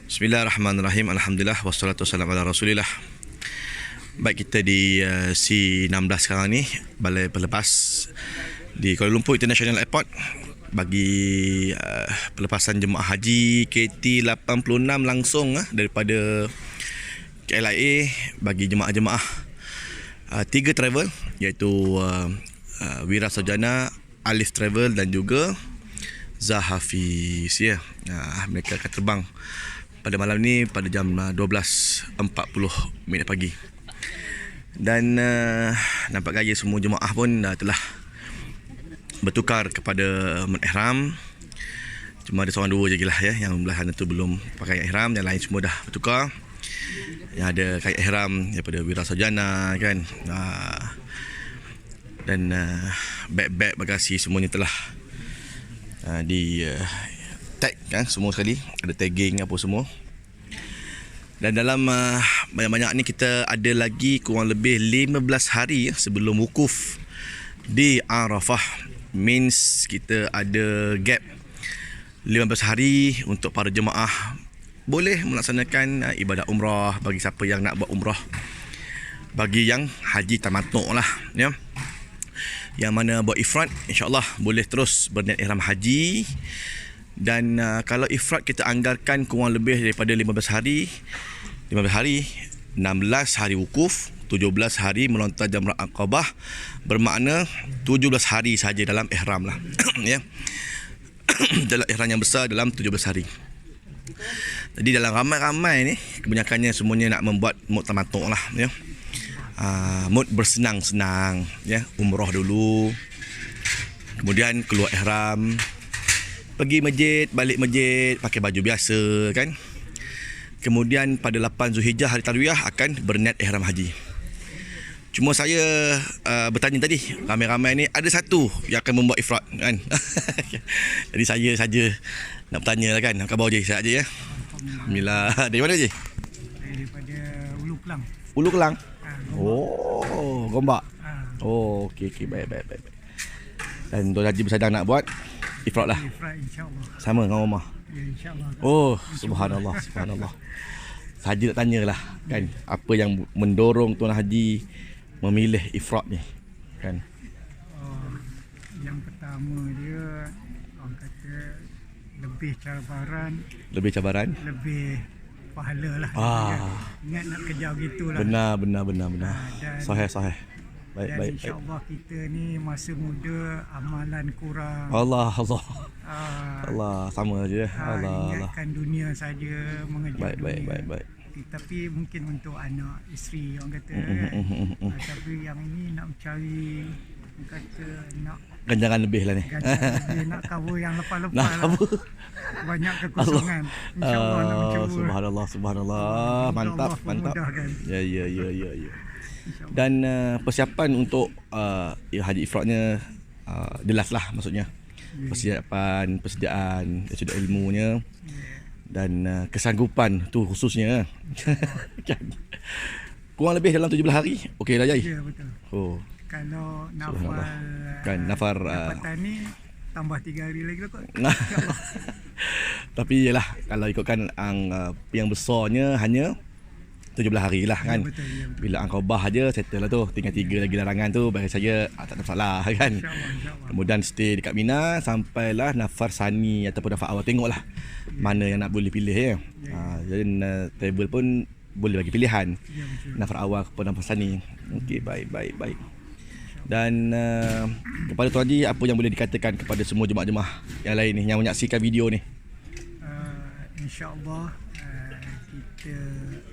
Bismillahirrahmanirrahim. Alhamdulillah wassalatu wassalamu ala Rasulillah. Baik, kita di C16 sekarang ni, balai pelepas di Kuala Lumpur International Airport bagi pelepasan jemaah haji KT86 langsung daripada KLIA bagi jemaah-jemaah 3 travel, iaitu Wira Sarjana, Alif Travel dan juga Zahafiz, ya. Mereka akan terbang pada malam ni pada jam 12.40 pagi. Dan nampak gaya semua jemaah pun telah bertukar kepada ihram. Cuma ada seorang dua je lah ya, yang belah sana tu belum pakai ihram, yang lain semua dah bertukar. Yang ada kain ihram daripada Wira Sarjana kan. Dan beg-beg bagasi semuanya telah di tag kan, semua sekali ada tagging apa semua. Dan dalam banyak-banyak ni kita ada lagi kurang lebih 15 hari sebelum wukuf di Arafah. Means kita ada gap 15 hari untuk para jemaah boleh melaksanakan ibadah umrah bagi siapa yang nak buat umrah. Bagi yang haji tamattu' lah ya. Yang mana buat ifrad, insya-Allah boleh terus berniat ihram haji. Dan kalau ifrad kita anggarkan kurang lebih daripada 15 hari, 16 hari wukuf, 17 hari melontar Jamrat Aqabah, bermakna 17 hari saja dalam ihram lah ya. Dalam ihram yang besar dalam 17 hari. Jadi dalam ramai-ramai ni kebanyakannya semuanya nak membuat mud tamattu' lah ya. Mud bersenang-senang ya, umrah dulu, kemudian keluar ihram, pergi masjid, balik masjid pakai baju biasa kan. Kemudian pada 8 Zulhijjah hari tarwiyah akan berniat ihram haji. Cuma saya bertanya tadi, ramai-ramai ni ada satu yang akan membuat ifrad kan. Jadi saya saja nak bertanya lah kan. Apa khabar je? Sihat je ya? Alhamdulillah. Dari mana je? Daripada Ulu Kelang. Ulu Kelang? Oh, Gombak. Oh, okey, baik. Dan Tuan Haji bersadang nak buat ifrad lah. Ifrad insya-Allah. Sama dengan rumah. Ya, insya-Allah. Oh, subhanallah. Saja nak tanyalah kan, apa yang mendorong Tuan Haji memilih ifrad ni kan? Yang pertama dia orang kata lebih cabaran, lebih pahala lah. Ingat nak kejar gitulah. Benar. Sahih. Baik. InsyaAllah kita ni masa muda, amalan kurang. Allah, sama je. Allah. Ingatkan dunia saja, mengejar dunia. Baik. Tapi mungkin untuk anak, isteri orang kata tapi yang ini nak mencari, orang kata nak ganjangan lebih lah ni. Nak cover yang lepas-lepas lah. Banyak kekosongan. InsyaAllah nak mencuba. Subhanallah. Mantap. Ya. Dan persiapan untuk haji ifradnya jelas lah maksudnya. Persiapan, persediaan, sudut ilmunya dan kesanggupan tu khususnya kan. Kurang lebih dalam 17 hari. Okey dah Jai? Ya, betul. Oh. Kalau nafar dapatan ni tambah 3 hari lagi lah kot. Tapi yalah, kalau ikutkan yang besarnya hanya 17 hari lah kan. Ya, betul. Bila Aqabah aja settle lah tu. Tinggal 3 lagi larangan tu, bagi saya tak ada masalah kan. InsyaAllah. Kemudian stay dekat Mina sampailah nafar sani ataupun nafar awal, tengoklah mana yang nak boleh pilih ya. Jadi travel pun boleh bagi pilihan. Nafar awal ataupun nafar sani. Okey, baik. Dan kepada Tuan Haji, apa yang boleh dikatakan kepada semua jemaah-jemaah yang lain ni yang menyaksikan video ni? InsyaAllah kita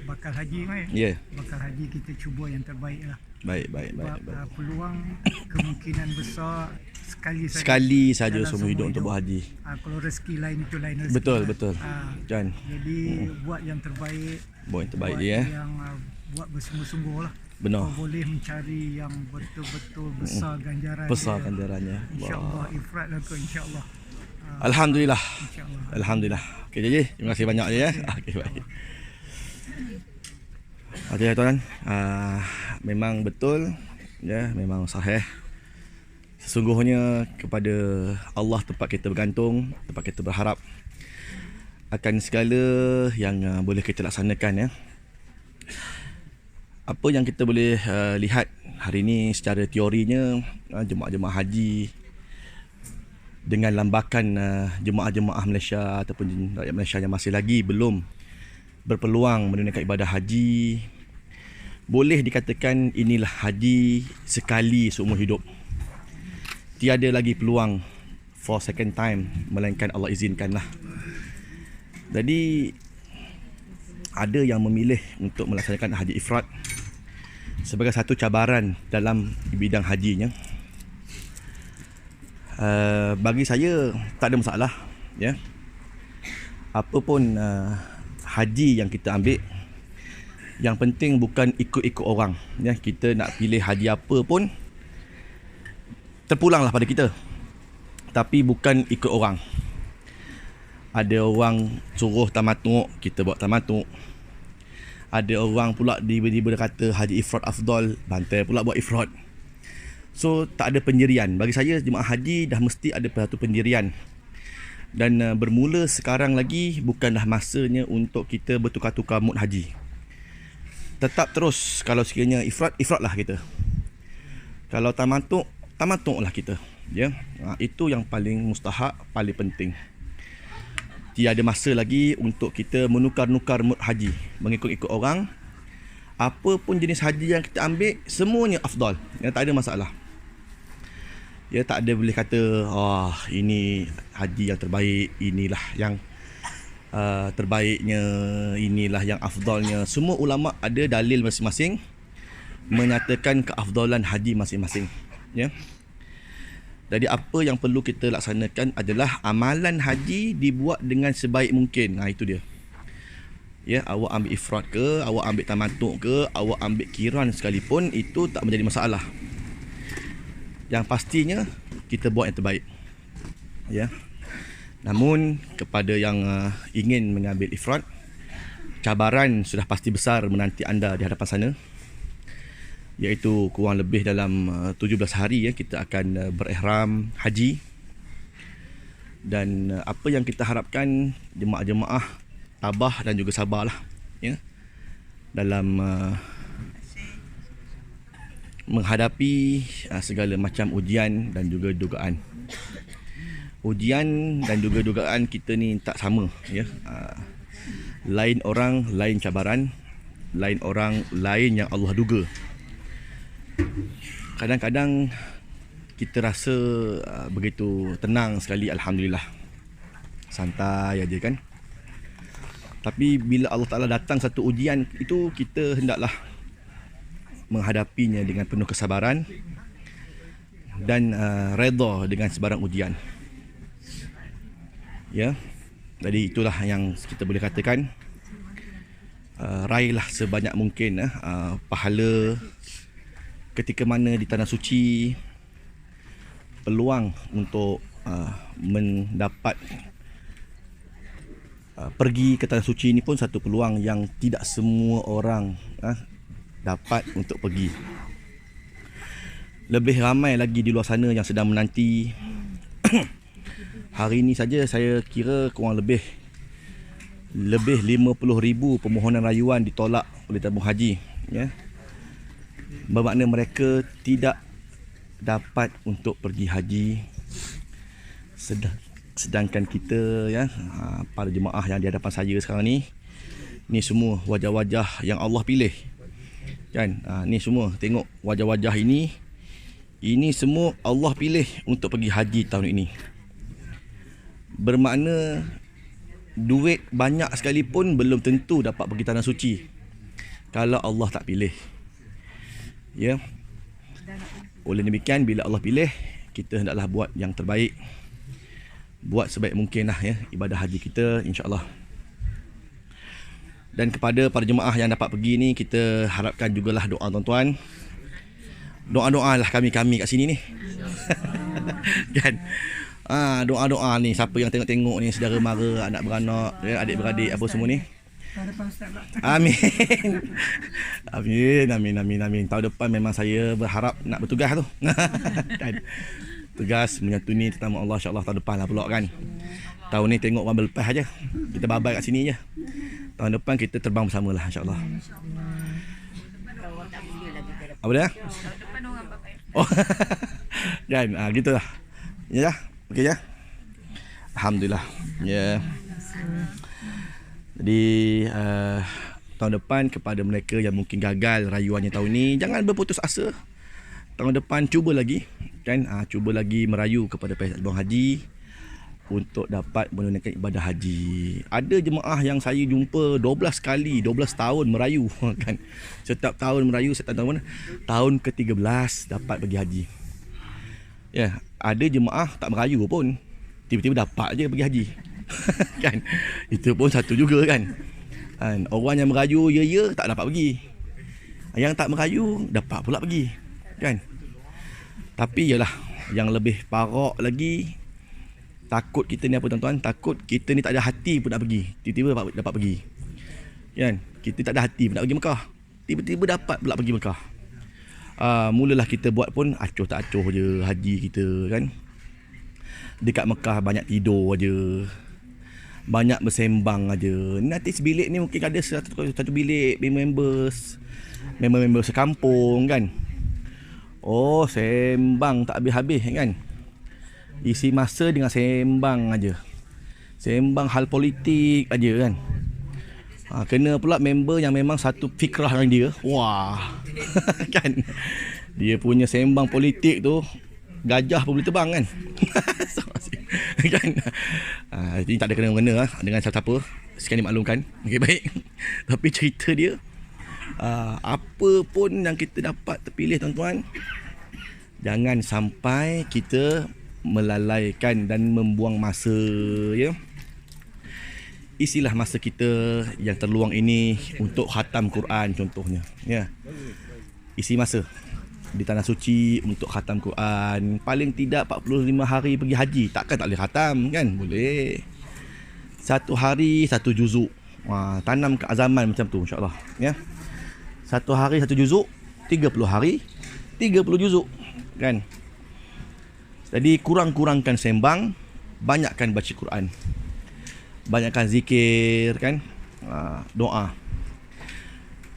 bakal haji kan? Ya. Bakal haji kita cuba yang terbaik lah. Baik. Peluang kemungkinan besar sekali saja seumur hidup untuk buat haji. Kalau rezeki lain itu lain rezeki. Betul. Kan. Jadi buat yang terbaik. Buat yang yang buat bersungguh-sungguh lah. Benar. Kau boleh mencari yang betul-betul besar ganjaran. Ganjarannya. InsyaAllah ifrad lah kot, insyaAllah. Alhamdulillah. InsyaAllah. Alhamdulillah. Okey Jaji, terima kasih banyak je ya. Okey, baik. Okey tuan, memang betul ya, memang sahih. Sesungguhnya kepada Allah tempat kita bergantung, tempat kita berharap. akan segala yang boleh kita laksanakan, ya. Apa yang kita boleh lihat hari ini secara teorinya, jemaah-jemaah haji dengan lambakan jemaah-jemaah Malaysia ataupun rakyat Malaysia yang masih lagi belum berpeluang menunaikan ibadah haji, boleh dikatakan inilah haji sekali seumur hidup. Tiada lagi peluang for second time, melainkan Allah izinkanlah. Jadi ada yang memilih untuk melaksanakan haji ifrad sebagai satu cabaran dalam bidang hajinya. Bagi saya tak ada masalah, ya. Apa pun haji yang kita ambil, yang penting bukan ikut-ikut orang, ya. Kita nak pilih haji apa pun terpulanglah pada kita, tapi bukan ikut orang. Ada orang suruh tamattu', kita buat tamattu'. Ada orang pula tiba-tiba kata haji ifrad afdal, bantai pula buat ifrad. So tak ada pendirian. Bagi saya jemaah haji dah mesti ada satu pendirian. Dan bermula sekarang lagi bukanlah masanya untuk kita bertukar-tukar mood haji. Tetap terus, kalau sekiranya ifrad, ifradlah kita. Kalau tamattu', tamattu'lah kita, ya. Itu yang paling mustahak, paling penting. Tiada masa lagi untuk kita menukar-nukar mood haji, mengikut-ikut orang. Apa pun jenis haji yang kita ambil, semuanya afdal, ya, tak ada masalah. Ya, tak ada boleh kata ini haji yang terbaik, inilah yang terbaiknya, inilah yang afdalnya. Semua ulama ada dalil masing-masing menyatakan keafdalan haji masing-masing, ya. Jadi apa yang perlu kita laksanakan adalah amalan haji dibuat dengan sebaik mungkin. Itu dia. Ya, awak ambil ifrad ke, awak ambil tamattu' ke, awak ambil qiran sekalipun, itu tak menjadi masalah. Yang pastinya kita buat yang terbaik. Ya. Namun kepada yang ingin mengambil ifrad, cabaran sudah pasti besar menanti anda di hadapan sana. Iaitu kurang lebih dalam 17 hari, ya, kita akan berihram haji. Dan apa yang kita harapkan, jemaah-jemaah tabah dan juga sabarlah, ya, dalam menghadapi segala macam ujian dan juga dugaan. Ujian dan juga dugaan kita ni tak sama, ya. Lain orang, lain cabaran. Lain orang, lain yang Allah duga. Kadang-kadang kita rasa begitu tenang sekali, alhamdulillah, santai aja kan. Tapi bila Allah Ta'ala datang satu ujian itu, kita hendaklah menghadapinya dengan penuh kesabaran dan redha dengan sebarang ujian, ya. Jadi itulah yang kita boleh katakan, raihlah sebanyak mungkin pahala ketika mana di tanah suci. Peluang untuk mendapat pergi ke tanah suci ini pun satu peluang yang tidak semua orang dapat untuk pergi. Lebih ramai lagi di luar sana yang sedang menanti. Hari ini saja saya kira kurang lebih 50,000 permohonan rayuan ditolak oleh tabung haji, ya. Bermakna mereka tidak dapat untuk pergi haji. Sedangkan kita, ya, para jemaah yang di hadapan saya sekarang ni semua wajah-wajah yang Allah pilih, kan. Ni semua tengok wajah-wajah ini semua Allah pilih untuk pergi haji tahun ini. Bermakna duit banyak sekalipun belum tentu dapat pergi tanah suci kalau Allah tak pilih, ya. Oleh demikian, bila Allah pilih, kita hendaklah buat yang terbaik, buat sebaik mungkin lah, ya, ibadah haji kita, insya-Allah. Dan kepada para jemaah yang dapat pergi ni, kita harapkan jugalah doa tuan-tuan. Doa-doa lah kami kat sini ni. Kan? Doa-doa ni, siapa yang tengok-tengok ni, saudara mara, anak beranak, adik-beradik apa semua ni. Amin. Amin. Tahun depan memang saya berharap nak bertugas tu. Tugas menyantuni tetamu Allah, insya-Allah tahun depan lah pula kan. Tahun ni tengok orang berlepas aja. Kita babai kat sini je. Tahun depan kita terbang bersama lah, insyaAllah. Apa dia? Oh, kan, gitulah. Ya, okey ya. Alhamdulillah. Ya. Jadi tahun depan kepada mereka yang mungkin gagal rayuannya tahun ni, jangan berputus asa. Tahun depan cuba lagi, kan? Cuba lagi merayu kepada pihak Abang Haji untuk dapat menunaikan ibadah haji. Ada jemaah yang saya jumpa 12 kali, 12 tahun merayu kan. Setiap tahun merayu, setiap tahun ke-13 dapat pergi haji. Ya, ada jemaah tak merayu pun, tiba-tiba dapat je pergi haji. Kan? Itu pun satu juga kan. Orang yang merayu ya tak dapat pergi. Yang tak merayu dapat pula pergi. Kan? Tapi yalah, yang lebih parok lagi, takut kita ni apa tuan-tuan, takut kita ni tak ada hati pun nak pergi, tiba-tiba dapat pergi. Kan? Kita tak ada hati pun nak pergi Mekah, tiba-tiba dapat pula pergi Mekah. Mulalah kita buat pun acuh tak acuh je haji kita kan. Dekat Mekah banyak tidur aje, banyak bersembang aja. Nanti sebilik ni mungkin ada satu bilik member sekampung kan. Oh, sembang tak habis-habis kan. Isi masa dengan sembang aja. Sembang hal politik aja kan. Kena pula member yang memang satu fikrah dengan dia. Wah. Kan. Dia punya sembang politik tu gajah pun boleh terbang kan. Kan. Ini tak ada kena-mengena dengan siapa. Sekian dimaklumkan. Okey, baik. Tapi cerita dia, apa pun yang kita dapat terpilih tuan-tuan, jangan sampai kita melalaikan dan membuang masa ya. Isilah masa kita yang terluang ini untuk khatam Quran contohnya ya. Isi masa di tanah suci untuk khatam Quran. Paling tidak 45 hari pergi haji, takkan tak boleh khatam kan? Boleh. Satu hari satu juzuk. Tanam keazaman macam tu insya-Allah ya. Satu hari satu juzuk, 30 hari 30 juzuk kan. Jadi kurang-kurangkan sembang, banyakkan baca Quran, banyakkan zikir kan, doa.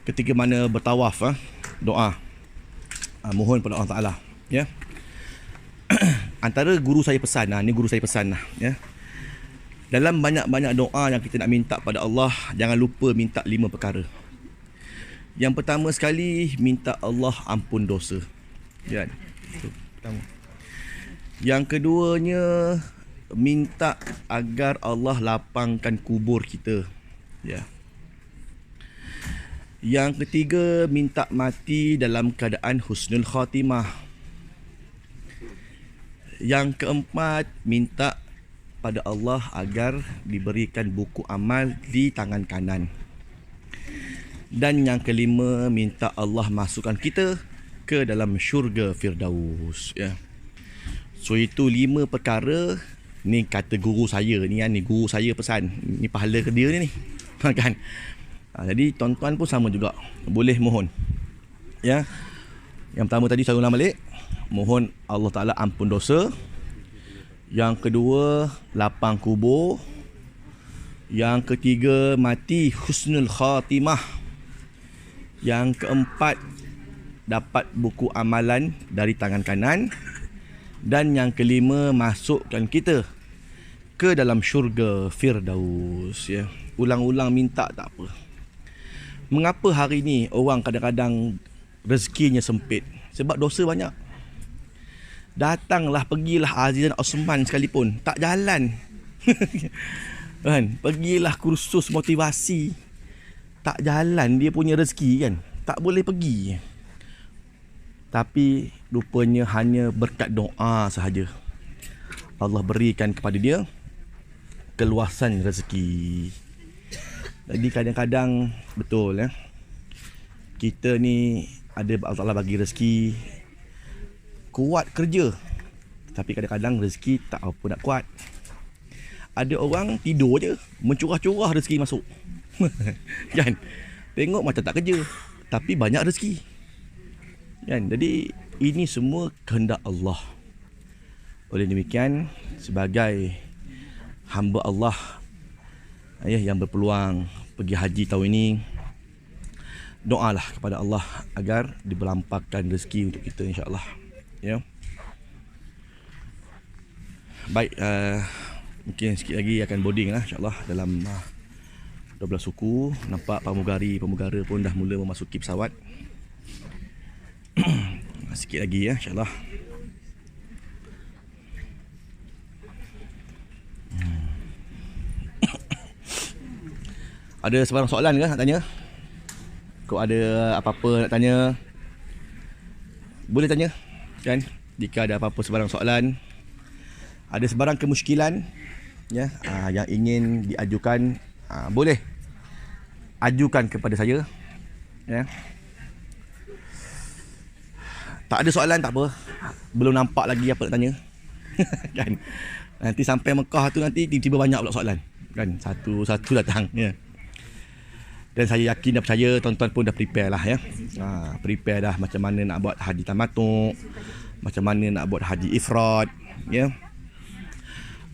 Ketika mana bertawaf, doa, mohon pada Allah Taala ya. Antara guru saya pesan, ni guru saya pesan lah ya. Dalam banyak-banyak doa yang kita nak minta pada Allah, jangan lupa minta 5 perkara. Yang pertama sekali, minta Allah ampun dosa. Ya. Itu pertama. Yang keduanya, minta agar Allah lapangkan kubur kita. Ya. Yang ketiga, minta mati dalam keadaan husnul khatimah. Yang keempat, minta pada Allah agar diberikan buku amal di tangan kanan. Dan yang kelima, minta Allah masukkan kita ke dalam syurga Firdaus ya. So itu 5 perkara. Ni kata guru saya ni kan, ni guru saya pesan. Ni pahala ke dia ni kan. Jadi tuan-tuan pun sama juga, boleh mohon ya. Yang pertama tadi saya ulang balik, mohon Allah Taala ampun dosa. Yang kedua, lapang kubur. Yang ketiga, mati husnul khatimah. Yang keempat, dapat buku amalan dari tangan kanan. Dan yang kelima, masukkan kita ke dalam syurga Firdaus ya. Ulang-ulang minta tak apa. Mengapa hari ni orang kadang-kadang rezekinya sempit? Sebab dosa banyak. Datanglah, pergilah Azizan Osman sekalipun, tak jalan. Kan? Pergilah kursus motivasi, tak jalan dia punya rezeki kan. Tak boleh pergi. Tapi rupanya hanya berkat doa sahaja Allah berikan kepada dia keluasan rezeki. Jadi kadang-kadang betul ya, kita ni ada Allah Taala bagi rezeki, kuat kerja, tapi kadang-kadang rezeki tak apa nak kuat. Ada orang tidur je, mencurah-curah rezeki masuk. Kan? Tengok macam tak kerja, tapi banyak rezeki. Kan? Jadi ini semua kehendak Allah. Oleh demikian, sebagai hamba Allah yang berpeluang pergi haji tahun ini, doalah kepada Allah agar dibelampakkan rezeki untuk kita, insya-Allah. Ya. Baik, mungkin sikit lagi akan boarding lah, insya-Allah, dalam 12 suku. Nampak pramugara pun dah mula memasuki pesawat. Sikit lagi ya, insya-Allah. Ada sebarang soalan ke nak tanya? Kau ada apa-apa nak tanya, boleh tanya kan. Jika ada apa-apa sebarang soalan, ada sebarang kemusykilan ya, yang ingin diajukan, boleh ajukan kepada saya ya. Tak ada soalan tak apa, belum nampak lagi apa nak tanya. Kan nanti sampai Mekah tu nanti tiba-tiba banyak pula soalan kan, satu-satu datang ya. Dan saya yakin dan percaya tuan-tuan pun dah prepare lah ya. Prepare dah macam mana nak buat haji tamattu', macam mana nak buat haji ifrad ya.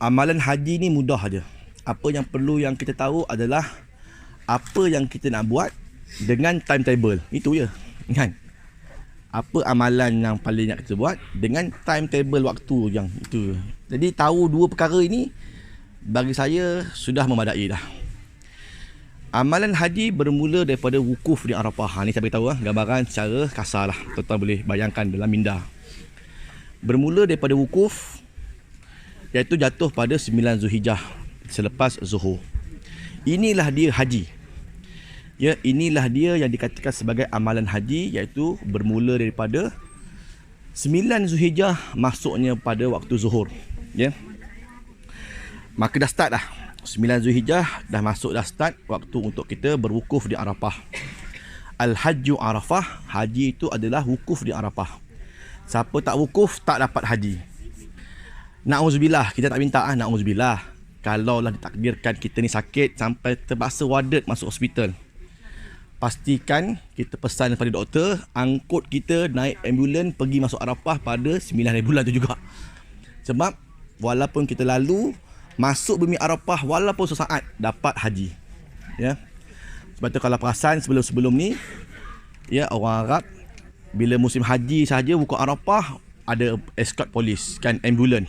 Amalan haji ni mudah aja. Apa yang perlu yang kita tahu adalah apa yang kita nak buat dengan timetable. Itu je kan. Apa amalan yang paling nak kita buat dengan timetable waktu yang itu. Jadi tahu dua perkara ini bagi saya sudah memadai dah. Amalan haji bermula daripada wukuf di Arafah. Ni saya beritahu gambaran secara kasar lah. Tuan-tuan boleh bayangkan dalam minda. Bermula daripada wukuf, iaitu jatuh pada 9 Zulhijjah selepas Zuhur. Inilah dia haji. Ya, inilah dia yang dikatakan sebagai amalan haji, iaitu bermula daripada 9 Zulhijjah masuknya pada waktu Zuhur. Ya. Maka dah start dah. 9 Zulhijjah dah masuk, dah start waktu untuk kita berwukuf di Arafah. Al-Hajju Arafah, haji itu adalah wukuf di Arafah. Siapa tak wukuf tak dapat haji. Na'udzubillah, kita tak minta na'udzubillah. Kalaulah ditakdirkan kita ni sakit sampai terpaksa warded masuk hospital, pastikan kita pesan kepada doktor angkut kita naik ambulan pergi masuk Arafah pada 9 bulan tu juga. Sebab walaupun kita lalu masuk bumi Arafah walaupun sesaat dapat haji. Ya. Sebab tu kalau perasan sebelum-sebelum ni ya, orang Arab bila musim haji saja buka Arafah ada escort polis kan, ambulan.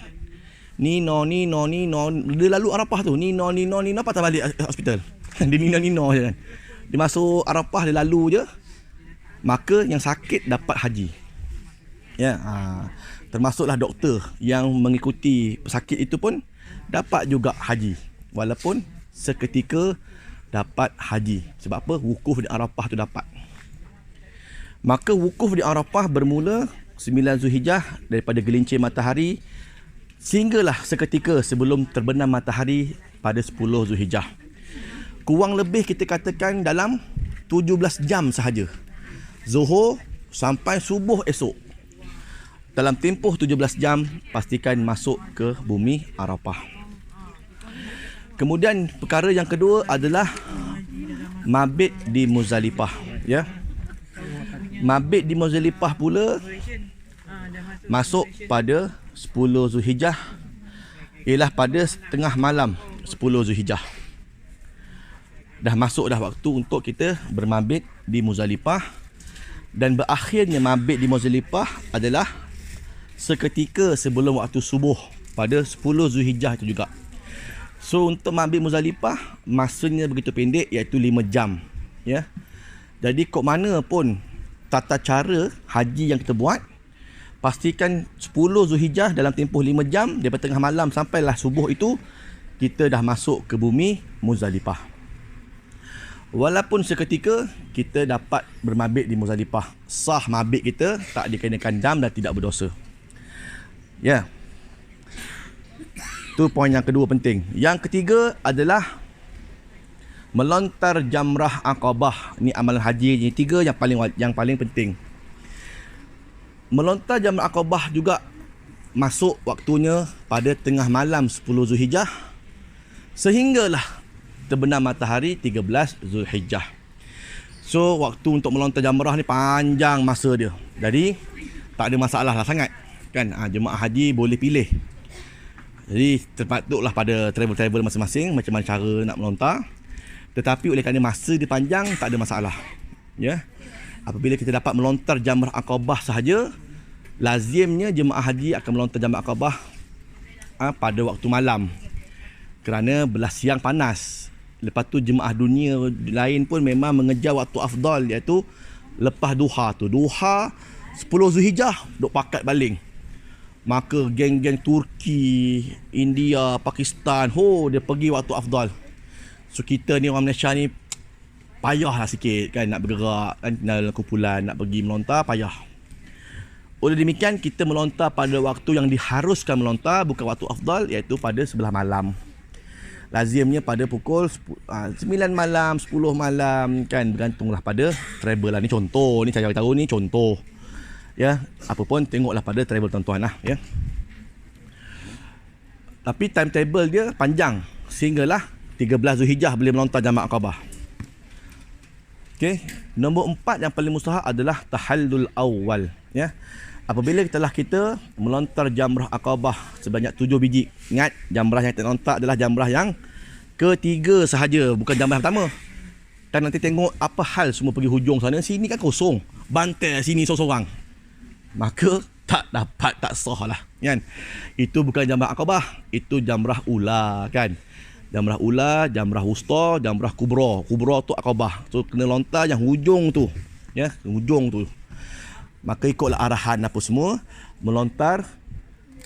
Nino dia lalu Arafah tu, Nino patah balik hospital. Dia Nino je kan. Dia masuk Arafah, dia lalu je, maka yang sakit dapat haji. Ya, termasuklah doktor yang mengikuti pesakit itu pun dapat juga haji, walaupun seketika dapat haji. Sebab apa? Wukuf di Arafah tu dapat. Maka wukuf di Arafah bermula 9 Zulhijjah daripada gelincir matahari sehinggalah seketika sebelum terbenam matahari pada 10 Zulhijjah. Kurang lebih kita katakan dalam 17 jam sahaja. Zuhur sampai subuh esok. Dalam tempoh 17 jam pastikan masuk ke bumi Arafah. Kemudian perkara yang kedua adalah mabit di Muzdalifah ya. Mabit di Muzdalifah pula masuk pada 10 Zulhijjah, ialah pada setengah malam 10 Zulhijjah. Dah masuk dah waktu untuk kita bermabit di Muzdalifah, dan berakhirnya mabit di Muzdalifah adalah seketika sebelum waktu subuh pada 10 Zulhijjah itu juga. So untuk mabit Muzdalifah masanya begitu pendek, iaitu 5 jam ya. Jadi kok mana pun tata cara haji yang kita buat, pastikan 10 Zulhijjah dalam tempoh 5 jam daripada tengah malam sampailah subuh itu kita dah masuk ke bumi Muzdalifah. Walaupun seketika kita dapat bermabit di Muzdalifah, sah mabit kita, tak dikenakan dam dan tidak berdosa. Ya. Itu poin yang kedua penting. Yang ketiga adalah melontar jamrah Aqabah. Ni amalan haji ni tiga yang paling penting. Melontar jamrah Aqabah juga masuk waktunya pada tengah malam 10 Zulhijjah sehinggalah terbenam matahari 13 Zulhijjah. So waktu untuk melontar jamrah ni panjang masa dia. Jadi tak ada masalah lah sangat kan. Jemaah haji boleh pilih. Jadi terpatutlah pada travel-travel masing-masing macam mana cara nak melontar. Tetapi oleh kerana masa dia panjang, tak ada masalah. Ya. Apabila kita dapat melontar Jamrah Aqabah sahaja, lazimnya jemaah haji akan melontar Jamrah Aqabah pada waktu malam. Kerana belah siang panas. Lepas tu jemaah dunia lain pun memang mengejar waktu afdal, iaitu lepas duha tu. Duha 10 Zulhijjah duk pakat baling. Maka geng-geng Turki, India, Pakistan, dia pergi waktu afdal. So kita ni orang Malaysia ni payahlah sikit kan nak bergerak kan dalam kumpulan nak pergi melontar, payah. Oleh demikian kita melontar pada waktu yang diharuskan melontar, bukan waktu afdal, iaitu pada sebelah malam. Lazimnya pada pukul 9 malam, 10 malam kan, bergantunglah pada travel lah. Ni contoh, ni saya tahu ni contoh. Ya, apa pun tengoklah pada travel tuan-tuan lah ya. Tapi timetable dia panjang sehinggalah 13 Zulhijjah boleh melontar Jamrah Aqabah. Okey, nombor 4 yang paling mustahab adalah tahallul awal ya. Apabila kita melontar Jamrah Aqabah sebanyak 7 biji. Ingat, jamrah yang kita lontar adalah jamrah yang ketiga sahaja, bukan jamrah pertama. Dan nanti tengok apa hal semua pergi hujung sana, sini kan kosong. Bantai sini seorang-seorang. Maka tak dapat, tak sah lah kan. Itu bukan Jamrah Aqabah, itu Jamrah Ula kan. Jamrah Ula, Jamrah Wusta, Jamrah Kubra. Kubra tu Aqabah. So kena lontar yang hujung tu. Ya, hujung tu. Maka ikutlah arahan apa semua, melontar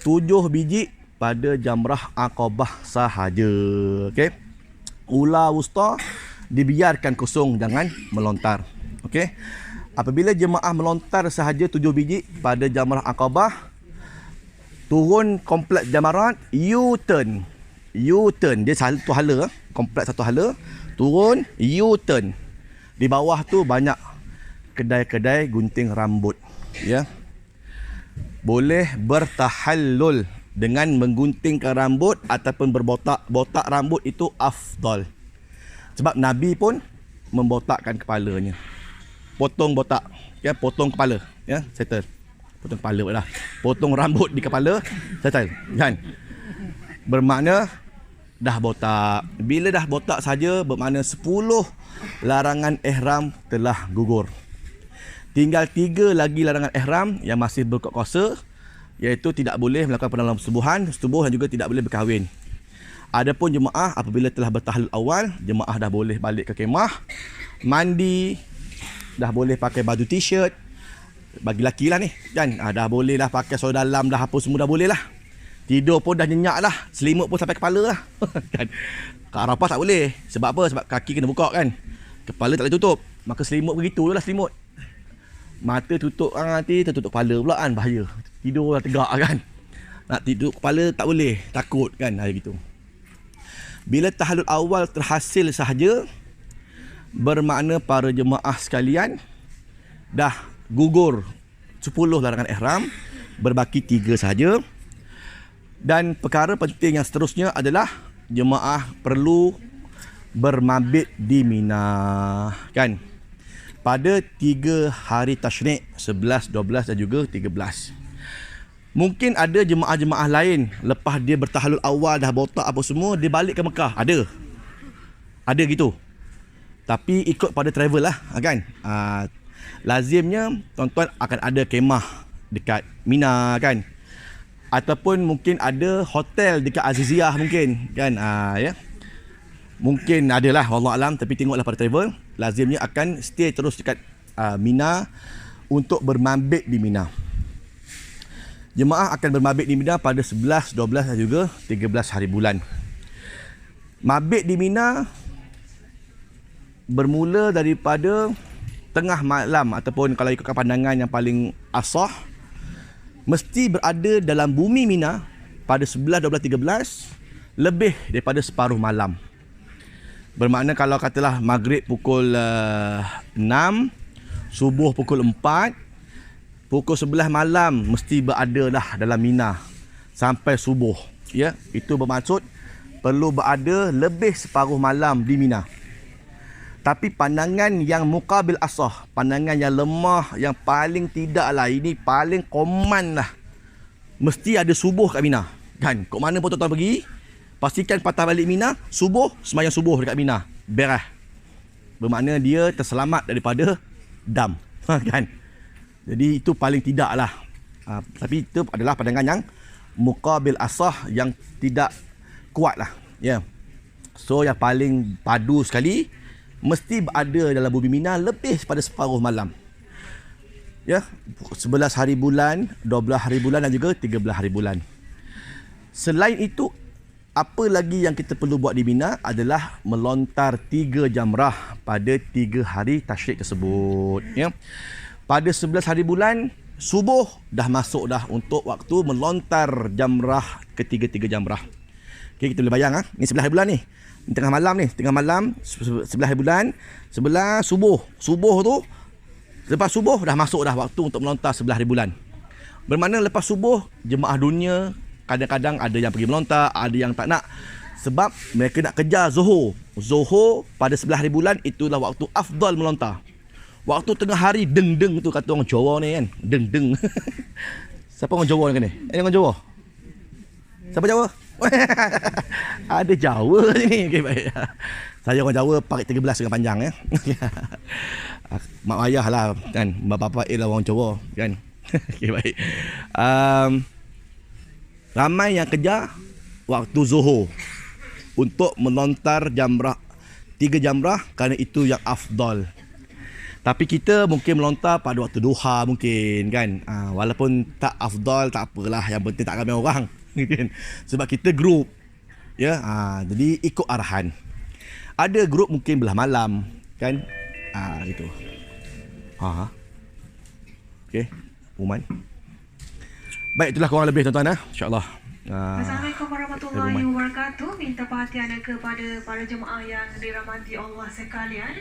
7 biji pada Jamrah Aqabah sahaja. Okey. Ula Wusta dibiarkan kosong, jangan melontar. Okey. Apabila jemaah melontar sahaja 7 biji pada Jamrah Aqabah, turun kompleks jamarat, U-turn. U-turn, dia satu hala, kompleks satu hala, turun U-turn. Di bawah tu banyak kedai-kedai gunting rambut, ya. Boleh bertahallul dengan mengguntingkan rambut ataupun berbotak. Botak rambut itu afdal. Sebab Nabi pun membotakkan kepalanya. Potong botak, ya, potong kepala, ya, settle. Potong kepala lah. Potong rambut di kepala, settle, kan? Bermakna dah botak. Bila dah botak saja, bermakna 10 larangan ihram telah gugur. Tinggal 3 lagi larangan ihram yang masih berkuasa, iaitu tidak boleh melakukan pendalam setubuhan dan juga tidak boleh berkahwin. Adapun jemaah apabila telah bertahallul awal, jemaah dah boleh balik ke kemah, mandi, dah boleh pakai baju t-shirt. Bagi lelaki lah ni kan, dah boleh lah pakai seluar dalam dah, apa semua dah boleh lah. Tidur pun dah nyenyak lah, selimut pun sampai kepala lah. Kan? Kat Arafah tak boleh. Sebab apa? Sebab kaki kena buka kan, kepala tak boleh tutup. Maka selimut begitu je lah selimut. Mata tutup nanti tertutup kepala pula kan, bahaya. Tidur dah tegak kan, nak tidur kepala tak boleh, takut kan, hari gitu. Bila tahallul awal terhasil sahaja, bermakna para jemaah sekalian dah gugur 10 larangan ihram, berbaki 3 sahaja. Dan perkara penting yang seterusnya adalah jemaah perlu bermabit di Mina kan, pada 3 hari tasyrik, 11, 12 dan juga 13. Mungkin ada jemaah-jemaah lain lepas dia bertahallul awal dah botak apa semua, dia balik ke Mekah. Ada gitu. Tapi ikut pada travel lah kan. Lazimnya tuan-tuan akan ada kemah dekat Mina kan, ataupun mungkin ada hotel dekat Aziziyah mungkin kan, ya. Mungkin adalah, wallahu alam, tapi tengoklah pada travel. Lazimnya akan stay terus dekat Mina untuk bermabit di Mina. Jemaah akan bermabit di Mina pada 11, 12 dan juga 13 hari bulan. Mabit di Mina bermula daripada tengah malam, ataupun kalau ikutkan pandangan yang paling asah, mesti berada dalam bumi Mina pada 11, 12, 13 lebih daripada separuh malam. Bermakna kalau katalah maghrib pukul 6, subuh pukul 4, pukul 11 malam mesti berada lah dalam Mina sampai subuh. Ya, itu bermaksud perlu berada lebih separuh malam di Mina. Tapi pandangan yang muqabil asah, pandangan yang lemah, yang paling tidak lah, ini paling common lah, mesti ada subuh kat Mina. Kan, kok mana pun tuan-tuan pergi, pastikan patah balik Mina, subuh, sembahyang subuh dekat Mina. Beres. Bermakna dia terselamat daripada dam. Kan? Jadi itu paling tidak lah. Tapi itu adalah pandangan yang muqabil asah, yang tidak kuat lah. Ya. So yang paling padu sekali, mesti berada dalam bumi Mina lebih pada separuh malam. Ya, 11 hari bulan, 12 hari bulan dan juga 13 hari bulan. Selain itu, apa lagi yang kita perlu buat di Mina adalah melontar 3 jamrah pada 3 hari tasyrik tersebut. Ya. Pada 11 hari bulan, subuh dah masuk dah untuk waktu melontar jamrah ketiga-tiga jamrah. Okay, kita boleh bayang ni 11 hari bulan ni. Ni tengah malam ni, tengah malam 11 hari bulan, 11 subuh. Subuh tu, lepas subuh dah masuk dah waktu untuk melontar 11 hari bulan. Bermakna lepas subuh, jemaah dunia kadang-kadang ada yang pergi melontar, ada yang tak nak. Sebab mereka nak kejar Zuhur. Zuhur pada 11 hari bulan itulah waktu afdal melontar. Waktu tengah hari deng-deng tu kata orang Jawa ni kan. Deng-deng. Siapa orang Jawa ni? Ini orang Jawa? Siapa Jawa? Ada Jawa ni. Okay, baik. Saya orang Jawa pakai 13 dengan panjang ya. Mak ayah lah kan. Bapa-bapa ialah orang Jawa kan. Okay, baik. Ramai yang kejar waktu Zuhur untuk melontar jamrah 3 jamrah kerana itu yang afdal. Tapi kita mungkin melontar pada waktu duha mungkin kan. Walaupun tak afdal tak apalah, yang penting tak ramai orang. Sebab kita grup. Ya, jadi ikut arahan. Ada grup mungkin belah malam kan. Gitu. Okey, Uman. Baik, itulah kurang lebih tuan-tuan insya-Allah. Assalamualaikum warahmatullahi wabarakatuh. Minta perhatian kepada para jemaah yang dirahmati Allah sekalian.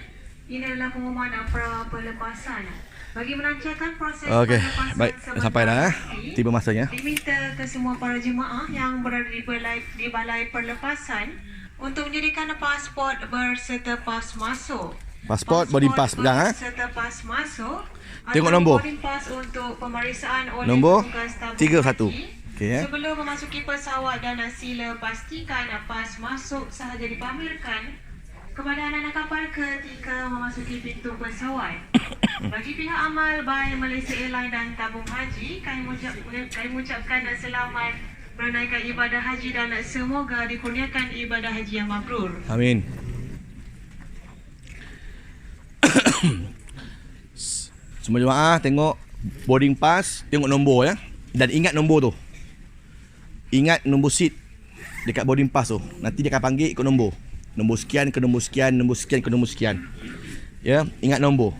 Ini adalah pengumuman pra pelepasan. Bagi melancarkan proses pelepasan baik, sampai dah tiba masanya. Diminta ke semua para jemaah yang berada di balai pelepasan untuk menyediakan pasport berserta pas masuk. Pasport boarding pass pegang serta pas masuk. Tengok nombor. Boarding pass untuk pemeriksaan oleh Nombor petugas tabung 31. haji. Okey ya. Sebelum memasuki pesawat dan sila pastikan pas masuk sahaja dipamerkan kepada anak-anak kapal ketika memasuki pintu pesawat. Bagi pihak amal baik Malaysia Airlines dan tabung haji, kami mengucapkan selamat menunaikan ibadah haji dan semoga dikurniakan ibadah haji yang mabrur. Amin. Semua jemaah tengok boarding pass, tengok nombor ya. Dan ingat nombor tu. Ingat nombor seat dekat boarding pass tu. Nanti dia akan panggil ikut nombor. Nombor sekian ke nombor sekian, nombor sekian ke nombor sekian. Ya, ingat nombor.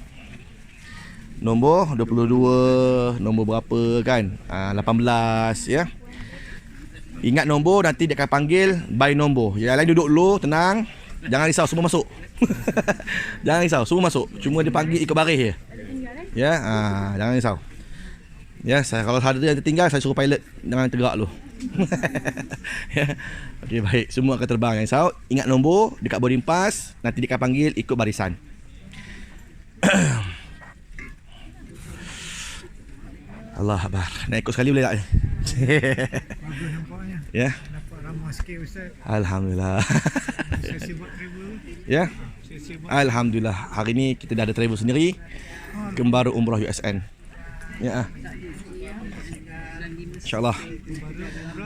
Nombor 22, nombor berapa kan? 18 ya. Ingat nombor, nanti dia akan panggil by nombor. Yang lain duduk dulu, tenang. Jangan risau, semua masuk. Jangan risau, semua masuk. Cuma dia panggil ikut baris je. Ya, jangan risau. Ya, kalau ada yang tertinggal, saya suruh pilot jangan tegak dulu. Ya. Okey, baik, semua akan terbang. Jangan risau. Ingat nombor dekat boarding pass, nanti dia akan panggil ikut barisan. Allah Akbar. Nak ikut sekali boleh tak? Bagus nampaknya. Ya. Nampak ramah sikit Ustaz. Alhamdulillah. Saya sibuk travel. Ya. Saya sibuk. Alhamdulillah. Hari ni kita dah ada travel sendiri. Kembara umrah USN. Ya. InsyaAllah.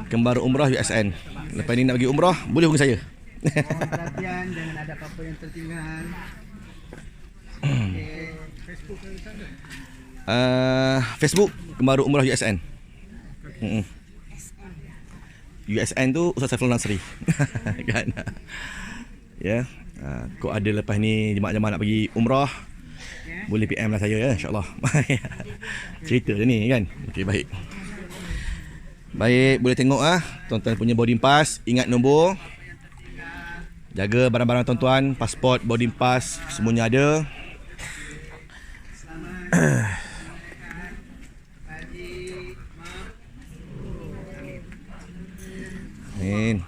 Kembara umrah USN. Lepas ni nak pergi umrah, boleh hubungi saya. Mohon perhatian, jangan ada apa-apa yang tertinggal. Facebook ke Ustaz? Facebook Kembara umrah USN. USN tu Ustaz Saiful Nasri. Kan? Ya. Kau ada lepas ni jemaah-jemaah nak pergi umrah, boleh PM lah saya ya, insya-Allah. Cerita je ni kan. Okey, baik. Baik, boleh tengok tuan-tuan punya boarding pass, ingat nombor. Jaga barang-barang tuan-tuan, pasport, boarding pass, semuanya ada. Amin.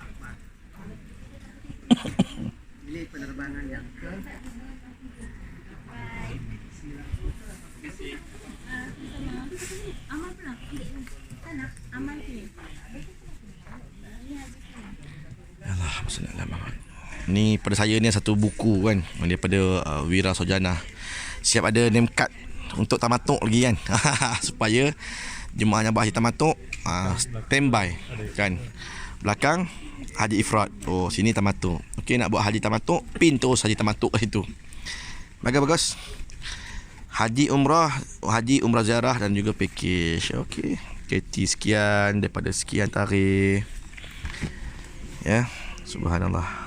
Pilih penerbangan yang ke Amal pula. Sana, amal sini. Ni pada saya ni satu buku kan daripada Wira Sojana. Siap ada name card untuk tamatuk lagi kan. Supaya jemaah yang haji tamatuk standby kan. Belakang haji ifrad. Oh, sini tamatuk. Okey, nak buat haji tamatuk, pin terus haji tamatuk kat situ. Bagus. Haji umrah ziarah dan juga package. Okey. KT sekian daripada sekian tarikh. Ya, subhanallah.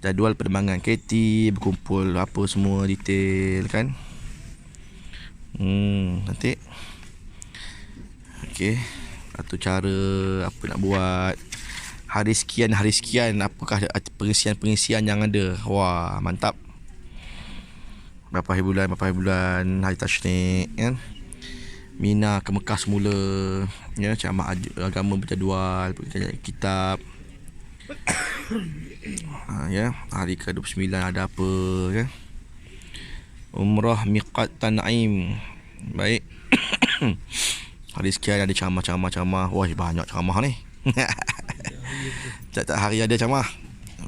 Jadual penerbangan KT, berkumpul apa semua detail kan. Nanti okey, satu cara apa nak buat hari sekian apakah pengisian yang ada. Wah, mantap. Berapa hari bulan hari tasyrik kan. Mina ke Mekah semula ya, ceramah agama berjadual, kitab. Ya, hari ke-29 ada apa kan. Umrah miqat Tan'im. Baik. Hari sekian ada ceramah. Wah, banyak ceramah ni. Tak hari ada ceramah.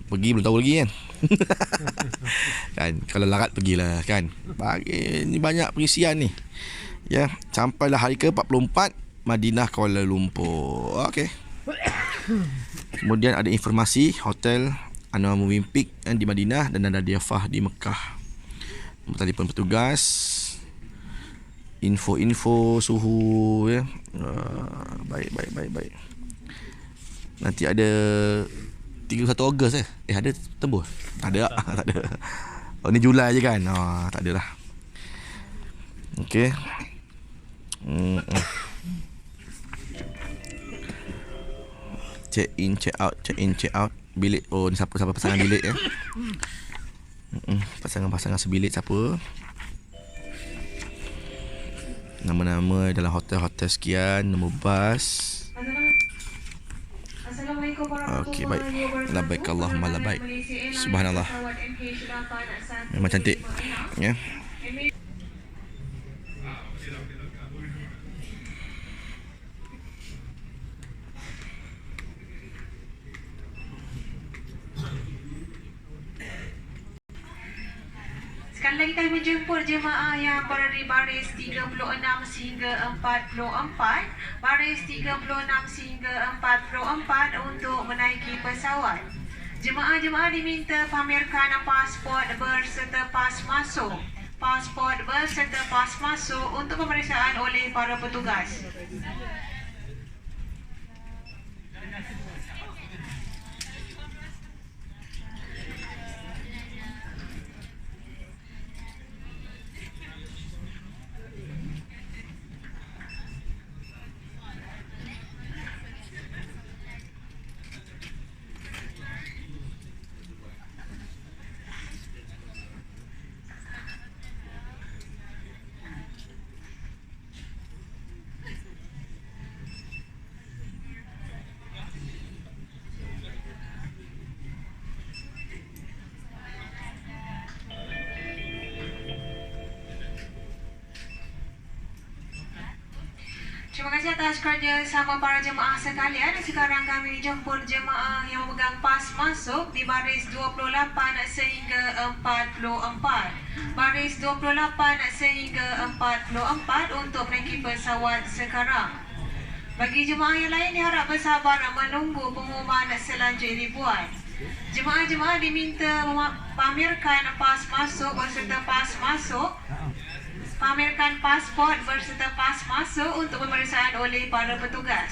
Pergi belum tahu lagi kan. Kan kalau larat pergilah kan. Ni banyak pengisian ni. Ya, sampailah hari ke-44 Madinah Kuala Lumpur. Okey. Kemudian ada informasi hotel Anwar Muwimpik di Madinah dan ada Diafah di Mekah. Nombor telefon petugas, info suhu ya. Baik. Nanti ada 31 Ogos ada tembus? Tak ada. Tak ada. Oh, ni Julai je kan? Tak adalah. Okey. Check in, check out. Bilik. Oh, ni siapa pasangan bilik ya. Pasangan sebilik siapa? Nama-nama dalam hotel sekian, nombor bas. Assalamualaikum Okey, baik. Labbaik Allahumma labbaik. Subhanallah. Memang cantik. Ya. Sekali lagi kami menjemput jemaah yang berada di baris 36 sehingga 44, baris 36 sehingga 44 untuk menaiki pesawat. Jemaah-jemaah diminta pamerkan pasport berserta pas masuk. Pasport berserta pas masuk untuk pemeriksaan oleh para petugas. Terima kasih atas kerjasama para jemaah sekalian. Sekarang kami jemput jemaah yang memegang pas masuk di baris 28 sehingga 44. Baris 28 sehingga 44 untuk menaiki pesawat sekarang. Bagi jemaah yang lain diharap bersabar menunggu pengumuman selanjutnya dibuat. Jemaah-jemaah diminta pamerkan pas masuk berserta pas masuk. Pamerkan pasport berserta pas masuk untuk pemeriksaan oleh para petugas.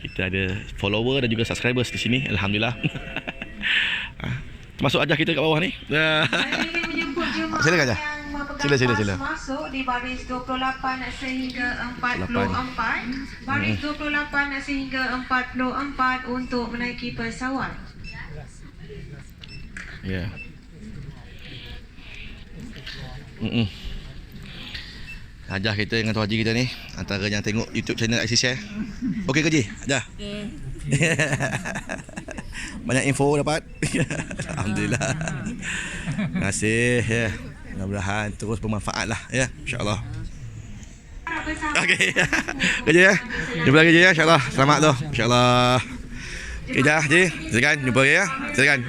Kita ada follower dan juga subscribers di sini. Alhamdulillah. Termasuk ajar kita kat bawah ni. Silakan aja. Sila. Masuk di baris 28 sehingga 44. Baris 28 sehingga 44 untuk menaiki pesawat. Ya. Hajah kita dengan Tuan Haji kita ni antara yang tengok YouTube channel IC Share. Okey ke Haji? Hajah? Okey. Banyak info dapat. Alhamdulillah. Terima kasih ya. Mudah-mudahan terus bermanfaat lah ya. InsyaAllah. Okey. Kerja ya. Jumpa lagi ya insya-Allah. Selamat tu. Insya-Allah. Okey dah Haji. Silakan jumpa lagi ya. Silakan.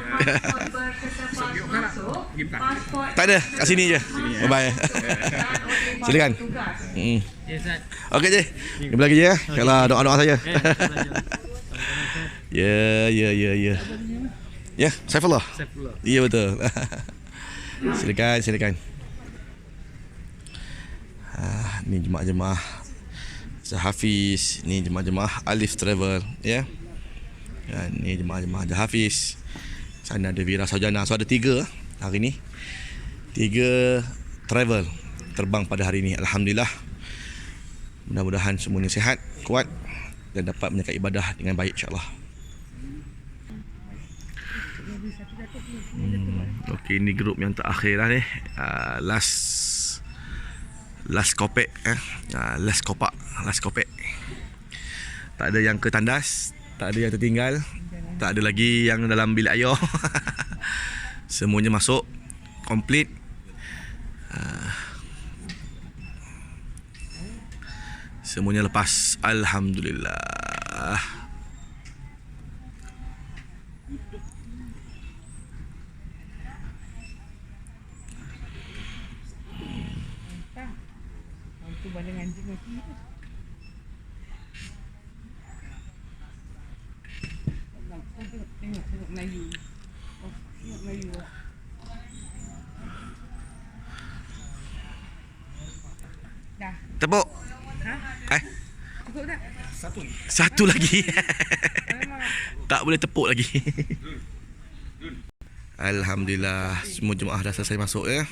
Tak ada, kat sini je. Bye bye. Silakan. Okey je. Jumpa lagi je ya. Insya-Allah doa-doa saja. Ya. Ya, Saifullah. Ya betul. Silakan. Ni jemaah-jemaah Hafiz, ni jemaah-jemaah Alif Travel ya. Ni jemaah-jemaah Hafiz. Sana ada Vira Saujana. So ada 3 hari ni. 3 travel terbang pada hari ni. Alhamdulillah. Mudah-mudahan semuanya sihat, kuat dan dapat menjalankan ibadah dengan baik insya-Allah. Okey, ni grup yang terakhir lah ni. Last kopek last kopek. Tak ada yang ketandas, tak ada yang tertinggal, tak ada lagi yang dalam bilik air. Semuanya masuk komplit. Semuanya lepas. Alhamdulillah. Itu banding anjing lagi. Tengok Melayu. Tengok Melayu. Dah. Tepuk. Ha? Cukup tak? Satu lagi. Tak boleh tepuk lagi. Alhamdulillah semua jemaah dah selesai masuk ya.